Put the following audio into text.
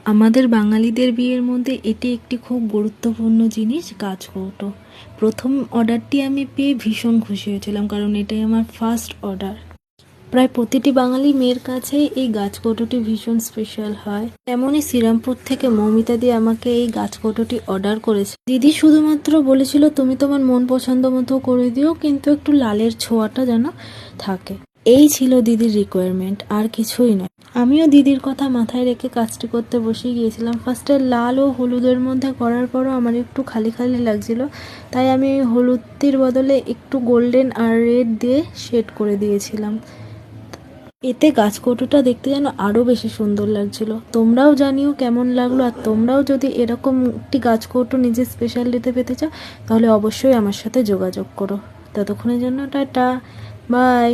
আমাদের বাঙালিদের বিয়ের মধ্যে এটি একটি খুব গুরুত্বপূর্ণ জিনিস, গাছকৌটো। প্রথম অর্ডারটি আমি পেয়ে ভীষণ খুশি হয়েছিলাম, কারণ এটাই আমার ফার্স্ট অর্ডার। প্রায় প্রতিটি বাঙালি মেয়ের কাছেই এই গাছকৌটোটি ভীষণ স্পেশাল হয়। তেমনই শ্রীরামপুর থেকে মৌমিতা দিয়ে আমাকে এই গাছকৌটোটি অর্ডার করেছে। দিদি শুধুমাত্র বলেছিল তুমি তোমার মন পছন্দ মতো করে দিও, কিন্তু একটু লালের ছোঁয়াটা যেন থাকে। এই ছিল দিদির রিকোয়ারমেন্ট, আর কিছুই নয়। আমিও দিদির কথা মাথায় রেখে কাজটি করতে বসে গিয়েছিলাম। ফার্স্টে লাল ও হলুদের মধ্যে করার পরও আমার একটু খালি খালি লাগছিল, তাই আমি ওই হলুদটির বদলে একটু গোল্ডেন আর রেড দিয়ে শেড করে দিয়েছিলাম। এতে গাছকৌটোটা দেখতে যেন আরও বেশি সুন্দর লাগছিল। তোমরাও জানিও কেমন লাগলো, আর তোমরাও যদি এরকম একটি গাছকৌটো নিজের স্পেশাল ডেতে পেতে চাও তাহলে অবশ্যই আমার সাথে যোগাযোগ করো। ততক্ষণের জন্য টাটা, বাই।